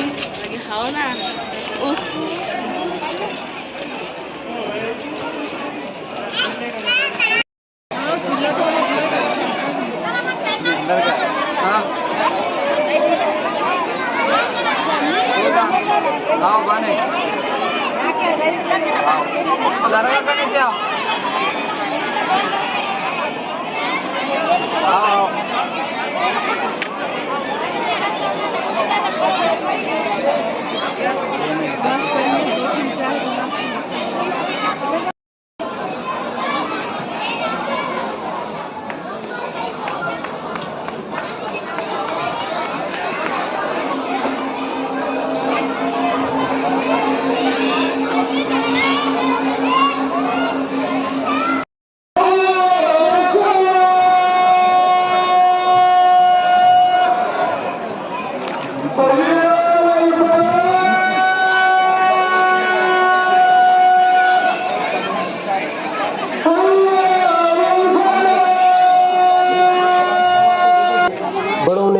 Lagi haul na. आओ बने दरगाह का नीचे आओ आओ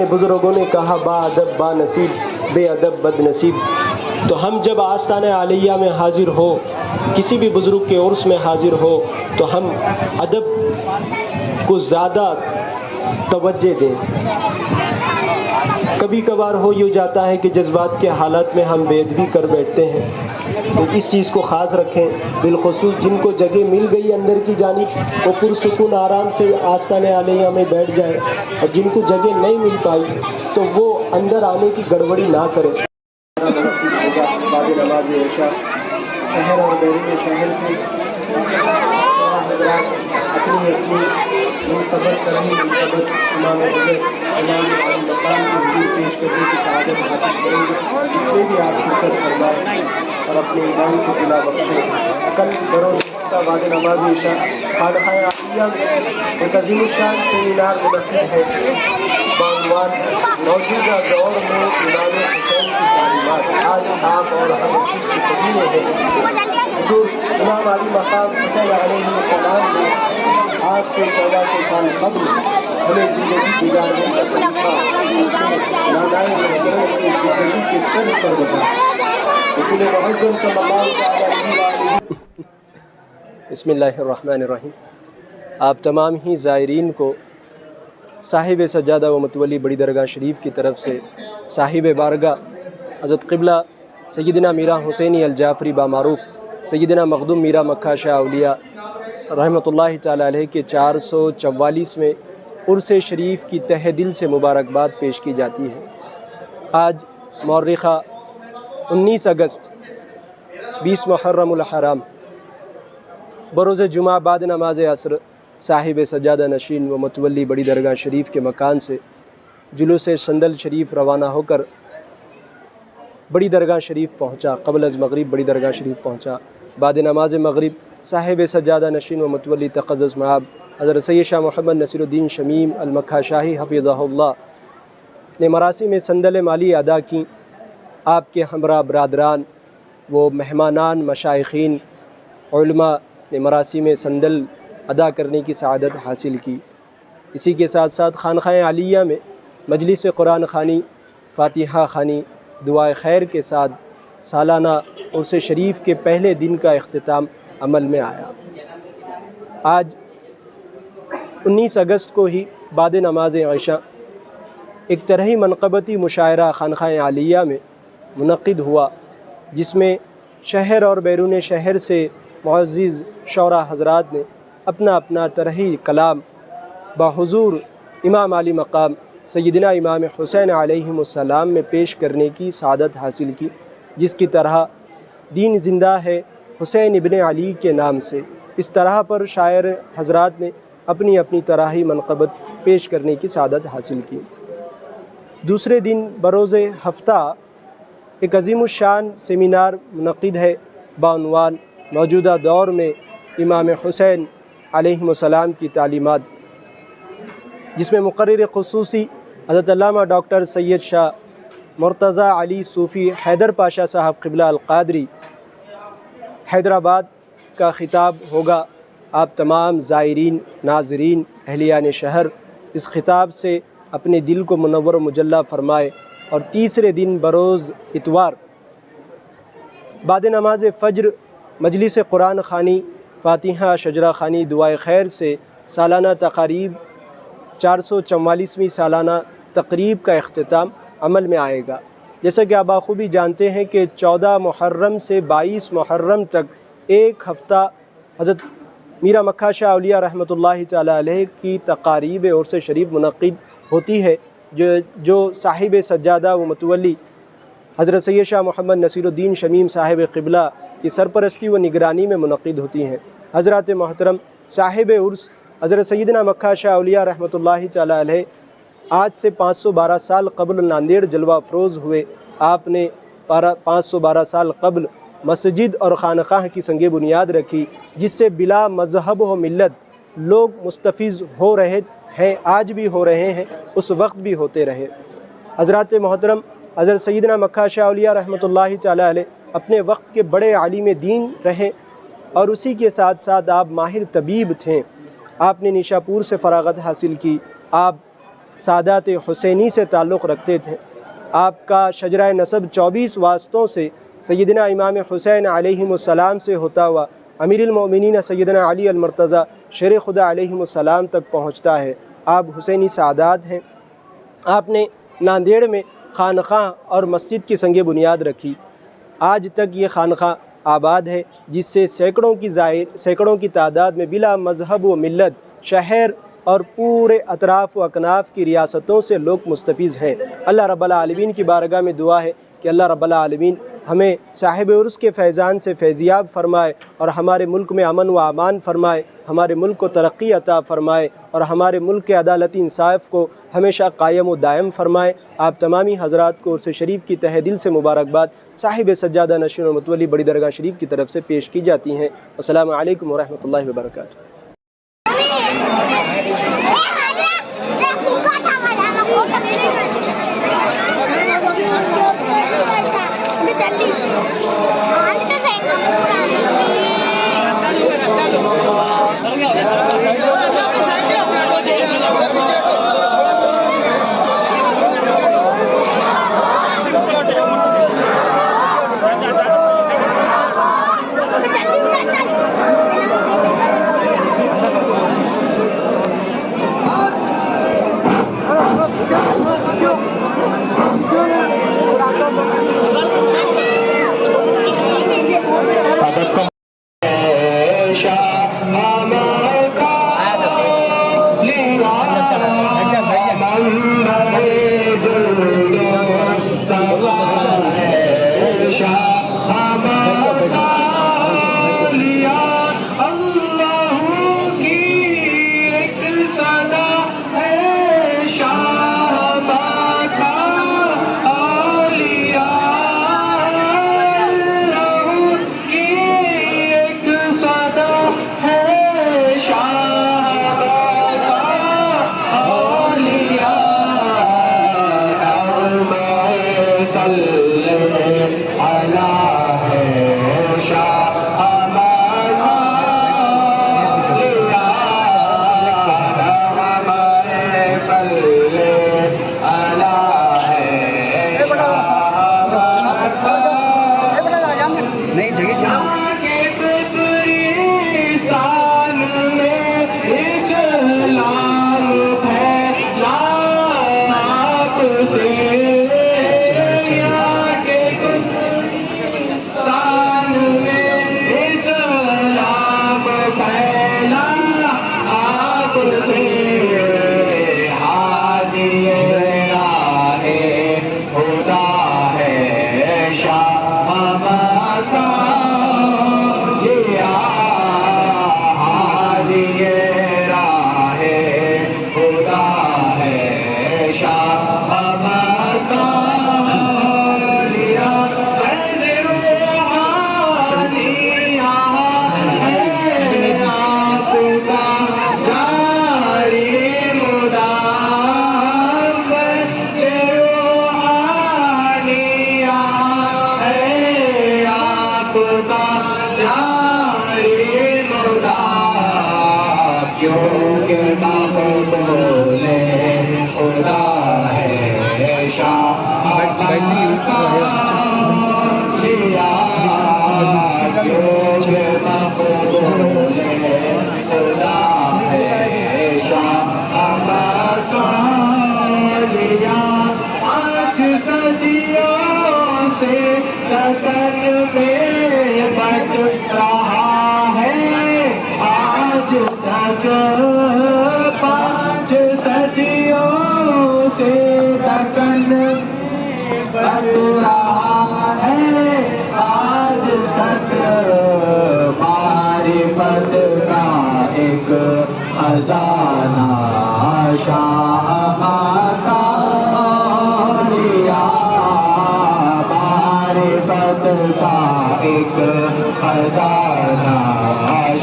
बुजुर्गों ने कहा बाअदब बानसीब बेअदब बदनसीब। तो हम जब आस्ताने आलिया में हाजिर हो, किसी भी बुजुर्ग के उर्स में हाजिर हो, तो हम अदब को ज़्यादा तवज्जो दें। कभी कभार हो यूँ जाता है कि जज्बात के हालात में हम बेअदबी कर बैठते हैं, तो इस चीज़ को ख़ास रखें। बिलखुसूस जिनको जगह मिल गई अंदर की जानिब, वो पुरसुकून आराम से आस्ताने आलिया में बैठ जाए, और जिनको जगह नहीं मिल पाई तो वो अंदर आने की गड़बड़ी ना करें। बाद नमाज इशा शहर और बैरून शहर से अपनी अपनी मुंतबर करनी मुंतबर इमाम हज़रत इमाम मकाम की हुजूर पेश करने की सआदत हासिल करेंगे। इसमें भी आप शिरकत फरमाएं और अपने इमाम को दिला बख्शें। कल बरोज़ बाद नमाज इशा खानक़ाह आलिया में एक अज़ीमुश्शान सेमिनार मुनक़्क़िद है बानवान मौजूदा दौर में इमाम हुसैन की तालीमात। आज आप और हम 21वीं सदी में हैं। हुजूर इमाम अली मकाम हुसैन अलैहिस्सलाम ने आज से 1400 साल कबल हमें ज़िंदगी गुजारने का तरीक़ा नादाए मुहतरम की ज़िंदगी के तर्ज़ पर बताया। रसूल मुअज़्ज़म सल्लल्लाहु अलैहि वसल्लम। बिस्मिल्लाहिर्रहमानिर्रहीम। आप तमाम ही ज़ायरीन को साहिब सज्जादा व मतवली बड़ी दरगाह शरीफ की तरफ से साहिब बारगाह हज़रत क़िबला सय्यदना मीरा हुसैनी अल जाफ़री बामारूफ़ सय्यदना मखदूम मीरा मक्का शाह औलिया रहमतुल्लाहि ताला अलैह के 444वें उर्स शरीफ की तहे दिल से मुबारकबाद पेश की जाती है। आज मौर्रिख़ा 19 अगस्त 20 मुहर्रमुल हराम बरोज़ जुमा बाद नमाज असर साहिब सज्जादा नशीन व मतवली बड़ी दरगाह शरीफ के मकान से जुलूस संदल शरीफ रवाना होकर बड़ी दरगाह शरीफ पहुँचा। क़ब्ल अज़ मग़रिब बड़ी दरगाह शरीफ पहुँचा। बाद नमाज मग़रिब साहिब सज्जादा नशीन व मतवली तक़ज़्ज़ुस मआब हज़रत सैयद शाह मोहम्मद नसीरुद्दीन शमीम अल मक्का शाही हफ़िज़हुल्लाह ने मरासिम संदल माली अदा की। आपके हमरा बरादरान व मेहमानान मशाइख़ीन उलमा ने मरासिम संदल अदा करने की सआदत हासिल की। इसी के साथ साथ खानक़ाह आलिया में मजलिस कुरान ख़ानी, फ़ातिहा ख़ानी, दुआए खैर के साथ सालाना उर्स शरीफ के पहले दिन का इख्तिताम अमल में आया। आज 19 अगस्त को ही बाद नमाज इशा एक तरही मनक़बती मुशायरा खानक़ाह आलिया में मुनक़्क़िद हुआ, जिसमें शहर और बैरून शहर से मुअज़्ज़िज़ शौरा हज़रात ने अपना अपना तरही कलाम बाहुज़ूर इमाम अली मकाम सय्यदना इमाम हुसैन अलैहिमुस्सलाम में पेश करने की सआदत हासिल की, जिसकी तरह दीन ज़िंदा है हुसैन इब्न अली के नाम से। इस तरह पर शायर हज़रात ने अपनी अपनी तरही मनक़बत पेश करने की सआदत हासिल की। दूसरे दिन बरोज़ हफ्ता एक अज़ीमुश्शान सेमिनार मुनक़्क़िद है बानवान मौजूदा दौर में इमाम हुसैन अलैहिस्सलाम की तालीमात, जिसमें मुक़र्रिर ख़ुसूसी हज़रत अल्लामा डॉक्टर सैयद शाह मुर्तज़ा अली सूफ़ी हैदर पाशा साहब क़िबला अल-क़ादरी हैदराबाद का ख़िताब होगा। आप तमाम ज़ायरीन नाज़रीन अहलियान शहर इस ख़िताब से अपने दिल को मुनव्वर मुजल्ला फ़रमाए اور تیسرے دن بروز اتوار بعد نماز فجر مجلس قرآن خوانی، فاتحہ شجرہ خوانی، دعائے خیر سے سالانہ تقاریب 444ویں سالانہ تقریب کا اختتام عمل میں آئے گا۔ جیسا کہ آپ بخوبی جانتے ہیں کہ 14 محرم سے 22 محرم تک ایک ہفتہ حضرت میرا مکہ شاہ اولیاء رحمۃ اللہ تعالی علیہ کی تقاریب عرس شریف منعقد ہوتی ہے، جو صاحب سجادہ و متولی حضرت سید شاہ محمد نصیر الدین شمیم صاحب قبلہ کی سرپرستی و نگرانی میں منعقد ہوتی ہیں۔ حضرات محترم صاحب عرس حضرت سیدنا مکہ شاہ اولیاء رحمۃ اللہ تعالی علیہ آج سے 512 سال قبل ناندیڑ جلوہ افروز ہوئے۔ آپ نے 512 سال قبل مسجد اور خانقاہ کی سنگ بنیاد رکھی، جس سے بلا مذہب و ملت لوگ مستفیض ہو رہے ہیں، آج بھی ہو رہے ہیں، اس وقت بھی ہوتے رہے۔ حضرات محترم حضرت سیدنا مکہ شاہ اولیاء رحمۃ اللہ تعالی علیہ اپنے وقت کے بڑے عالم دین رہے، اور اسی کے ساتھ ساتھ آپ ماہر طبیب تھے۔ آپ نے نیشاپور سے فراغت حاصل کی، آپ سادات حسینی سے تعلق رکھتے تھے۔ آپ کا شجرہ نسب 24 واسطوں سے سیدنا امام حسین علیہ السلام سے ہوتا ہوا امیر المؤمنین سیدنا علی المرتضیٰ شیر خدا علیہ السلام تک پہنچتا ہے۔ آپ حسینی سعادات ہیں۔ آپ نے ناندیڑ میں خانقاہ اور مسجد کی سنگ بنیاد رکھی۔ آج تک یہ خانقاہ آباد ہے، جس سے سینکڑوں کی تعداد میں بلا مذہب و ملت شہر اور پورے اطراف و اکناف کی ریاستوں سے لوگ مستفیض ہیں۔ اللہ رب العالمین کی بارگاہ میں دعا ہے کہ اللہ رب العالمین ہمیں صاحب عرس کے فیضان سے فیضیاب فرمائے، اور ہمارے ملک میں امن و امان فرمائے، ہمارے ملک کو ترقی عطا فرمائے، اور ہمارے ملک کے عدالتی انصاف کو ہمیشہ قائم و دائم فرمائے۔ آپ تمامی حضرات کو عرس شریف کی تہہ دل سے مبارکباد صاحب سجادہ نشین و متولی بڑی درگاہ شریف کی طرف سے پیش کی جاتی ہیں۔ السلام علیکم ورحمۃ اللہ وبرکاتہ۔ کیونکہ مقبول خدا ہے سے لگن میں بٹ رہا ہے آج تک 5 صدیوں سے لگن بٹ رہا ہے آج تک معرفت کا ایک خزانہ شاہ کا معرفت کا ایک خزانہ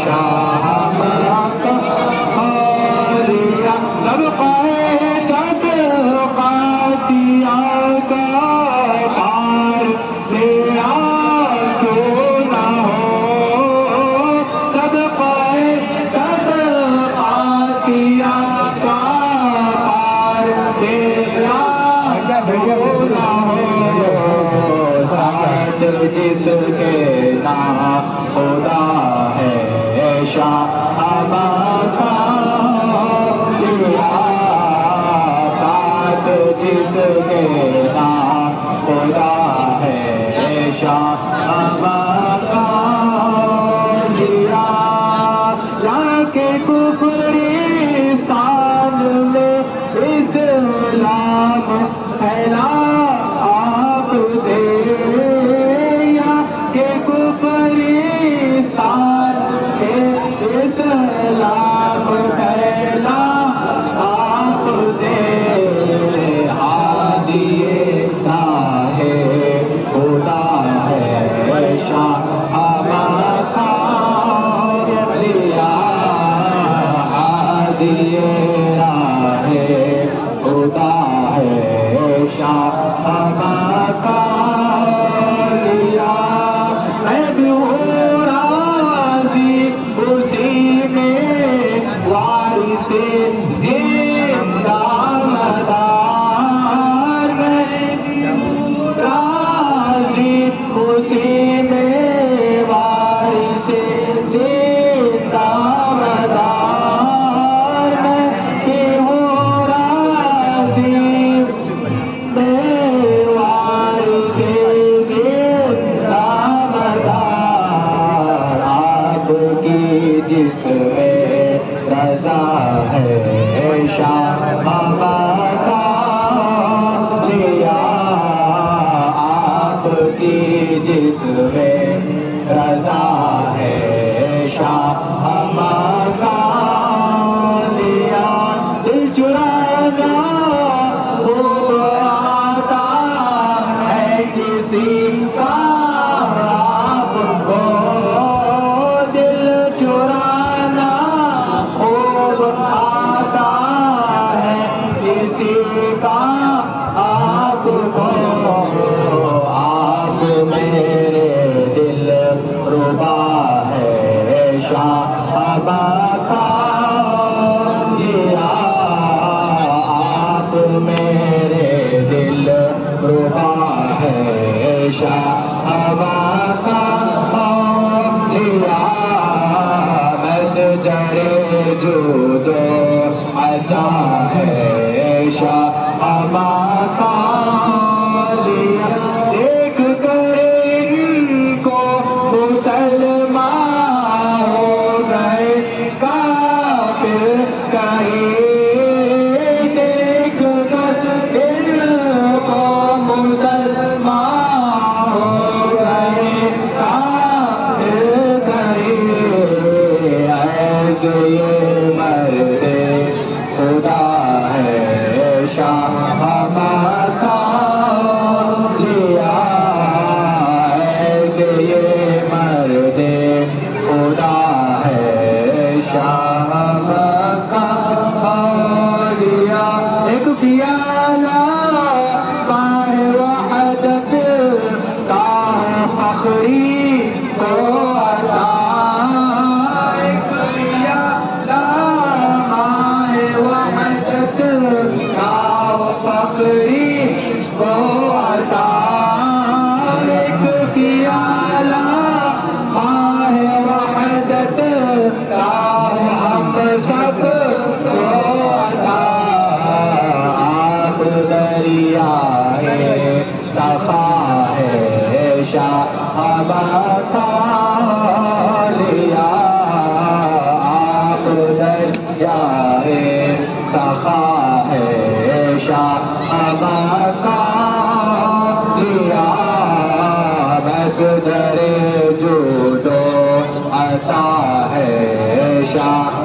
شاہ کا جب جب قادیہ کا پار لیا کیوں نہ ہو جب قادیہ کا پار لیا کیوں نہ ہو ساتھ جس کے نام خدا ہے شاہ کا ساتھ جس کے نام خدا ہے شاہ کا لیا جا کے کفرستان میں اسلام پھیلا آپ سے یا کہ کفرستان میں اسلام پھیلا آپ سے ہادی راہ خدا ہے شاہ کا لیا ہادی راہ خدا ہے شاہ کا لیا میں بھی ہوں راضی اسی میں وارث زندہ مدار میں راضی اسی میں وارث زندہ مدار میں ہوں راضی میں وارث زندہ مدار آپ کی جس میں رضا ہے شاہ کا لیا آپ کی جس میں رضا ہے شاہ کا لیا دل چرانا خوب آتا ہے کسی کا آپ کو دل چرانا خوب آتا ہے کسی کا آپ کو آپ میرے دل ربا ہے شاہ کا لیا آپ میرے دل ربا ہے شاہ کا لیا مسجر جود عطا ہے شاہ کا لیا دیکھ کر ان کو مسلمان ہو گئے کافر کہیں دیکھ کر ان کو مسلمان ہو گئے کافر کہیں ایسے یہ مرد خدا ہے شاہ کا لیا ایسے یہ مرد خدا ہے شاہ کا لیا ایک پیالہ باہ وحدت کا فخری کو عطا ایک پیالہ باہ وحدت کا فخری کو عطا ایک پیالہ باہ وحدت کا ہم سب کو عطا آپ دریا ہے سخا ہے مکہ لیا آپ دریائے سخا ہے شاہ مکہ لیا مصدر جود و عطا ہے شاہ